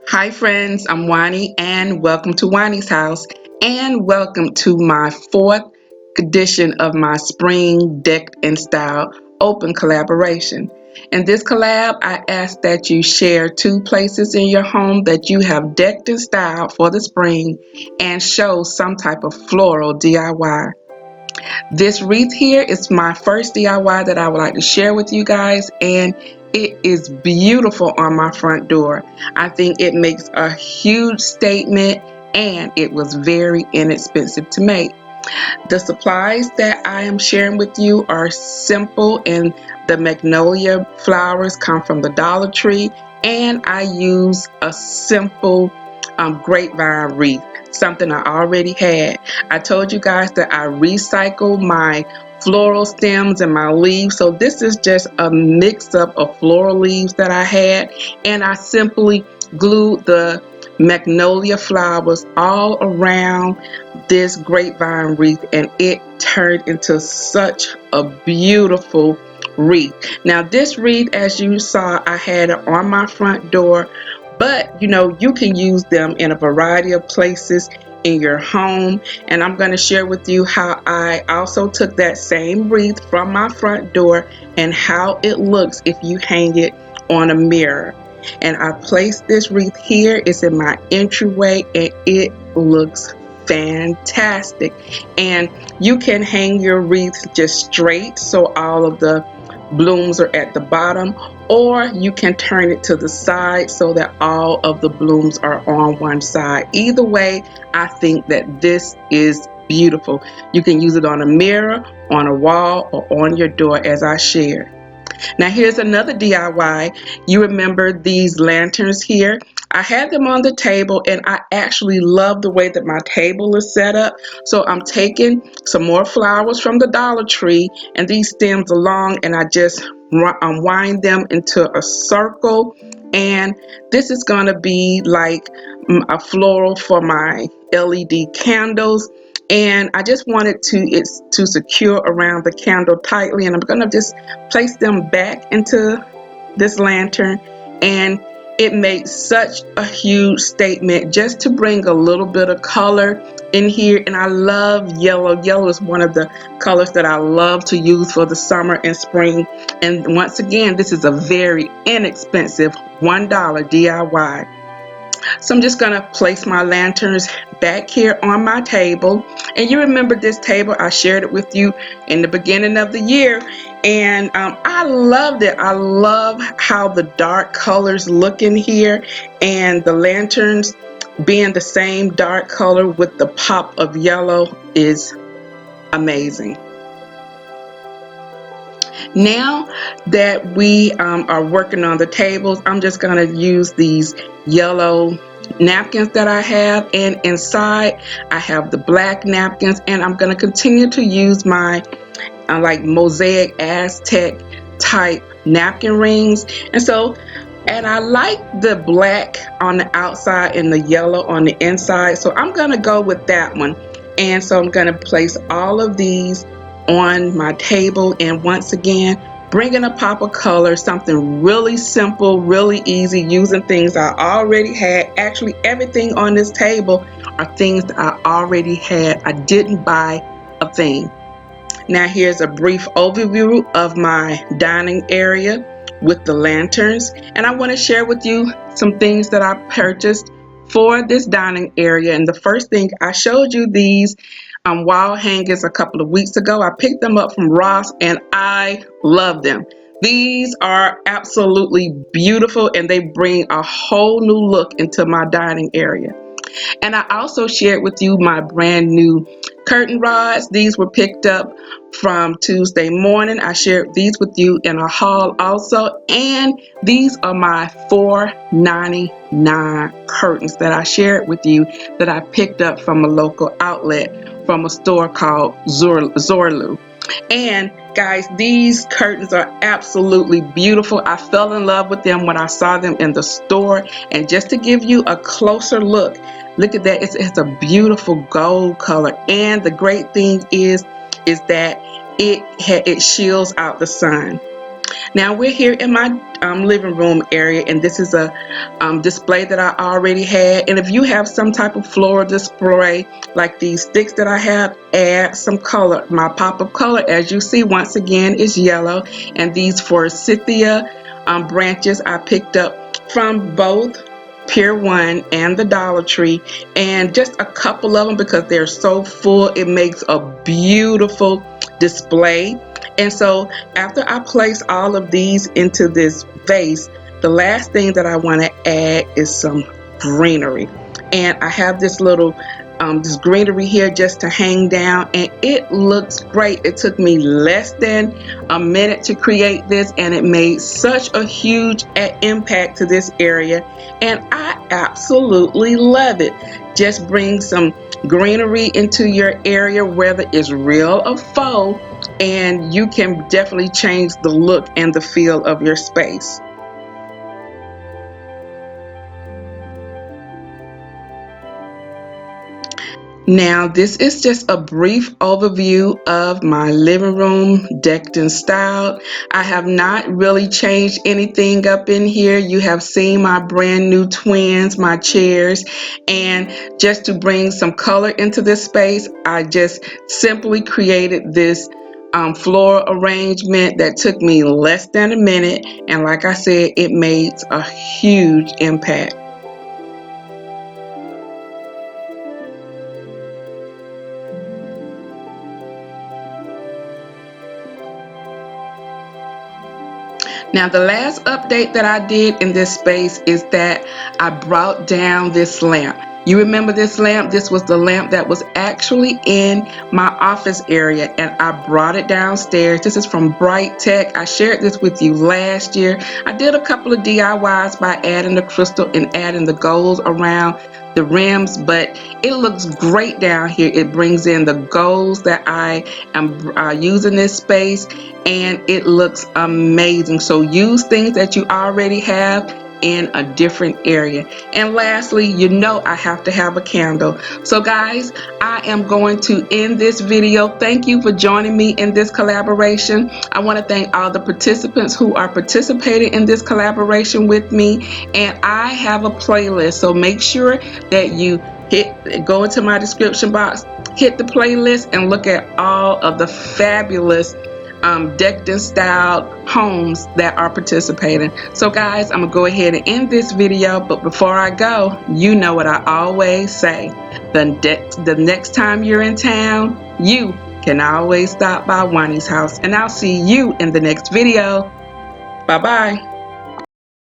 Hi friends, I'm Juani and welcome to Juani's house and welcome to my fourth edition of my Spring Deck and Style open collaboration. In this collab, I ask that you share two places in your home that you have decked and styled for the spring and show some type of floral DIY. This wreath here is my first DIY that I would like to share with you guys, and it is beautiful on my front door. I think it makes a huge statement and it was very inexpensive to make. The supplies that I am sharing with you are simple, and the magnolia flowers come from the Dollar Tree, and I use a simple grapevine wreath, something I already had. I told you guys that I recycle my floral stems and my leaves, so this is just a mix up of floral leaves that I had, and I simply glued the magnolia flowers all around this grapevine wreath, and it turned into such a beautiful wreath. Now this wreath, as you saw, I had it on my front door, but you can use them in a variety of places in your home, and I'm going to share with you how I also took that same wreath from my front door and how it looks if you hang it on a mirror. And I placed this wreath here. It's in my entryway and it looks fantastic. And you can hang your wreath just straight so all of the blooms are at the bottom, or you can turn it to the side so that all of the blooms are on one side. Either way, I think that this is beautiful. You can use it on a mirror, on a wall, or on your door, as I shared. Now here's another DIY. You remember these lanterns here? I had them on the table and I actually love the way that my table is set up. So I'm taking some more flowers from the Dollar Tree and these stems along, and I just wind them into a circle, and this is going to be like a floral for my LED candles. And I just wanted to secure around the candle tightly, and I'm going to just place them back into this lantern, and it makes such a huge statement just to bring a little bit of color in here. And I love yellow. Yellow is one of the colors that I love to use for the summer and spring. And once again, this is a very inexpensive $1 DIY. So I'm just gonna place my lanterns back here on my table. And you remember this table, I shared it with you in the beginning of the year, and I loved it. I love how the dark colors look in here, and the lanterns being the same dark color with the pop of yellow is amazing. Now that we are working on the tables, I'm just going to use these yellow napkins that I have, and inside I have the black napkins, and I'm going to continue to use my like mosaic Aztec type napkin rings. And I like the black on the outside and the yellow on the inside, so I'm going to go with that one. And so I'm going to place all of these on my table, and once again bringing a pop of color, something really simple, really easy, using things I already had. Actually everything on this table are things that I already had. I didn't buy a thing. Now here's a brief overview of my dining area with the lanterns, and I want to share with you some things that I purchased for this dining area. And the first thing, I showed you these wall hangers a couple of weeks ago. I picked them up from Ross and I love them. These are absolutely beautiful and they bring a whole new look into my dining area. And I also shared with you my brand new curtain rods. These were picked up from Tuesday morning. I shared these with you in a haul also. And these are my $4.99 curtains that I shared with you that I picked up from a local outlet from a store called Zorlu. And guys, these curtains are absolutely beautiful. I fell in love with them when I saw them in the store. And just to give you a closer look, look at that. It's a beautiful gold color. And the great thing is that it shields out the sun. Now we're here in my living room area, and this is a display that I already had. And if you have some type of floral display like these sticks that I have, add some color. My pop of color, as you see, once again is yellow, and these forsythia branches I picked up from both Pier 1 and the Dollar Tree, and just a couple of them because they're so full. It makes a beautiful display. And so after I place all of these into this vase, the last thing that I want to add is some greenery. And I have this little this greenery here just to hang down, and it looks great. It took me less than a minute to create this, and it made such a huge impact to this area, and I absolutely love it. Just bring some greenery into your area, whether it's real or faux, and you can definitely change the look and the feel of your space. Now, this is just a brief overview of my living room decked and styled. I have not really changed anything up in here. You have seen my brand new twins, my chairs, and just to bring some color into this space, I just simply created this floral arrangement that took me less than a minute, and like I said, it made a huge impact. Now, the last update that I did in this space is that I brought down this lamp. You remember this lamp? This was the lamp that was actually in my office area, and I brought it downstairs. This is from Bright Tech. I shared this with you last year. I did a couple of DIYs by adding the crystal and adding the golds around the rims, but it looks great down here. It brings in the golds that I am using this space, and it looks amazing. So use things that you already have in a different area. And lastly, you know I have to have a candle. So guys, I am going to end this video. Thank you for joining me in this collaboration. I want to thank all the participants who are participating in this collaboration with me, and I have a playlist, so make sure that you go into my description box, hit the playlist, and look at all of the fabulous decked and styled homes that are participating. So guys, I'm gonna go ahead and end this video, but before I go, you know what I always say: the next time you're in town, you can always stop by Juani's house, and I'll see you in the next video. Bye bye.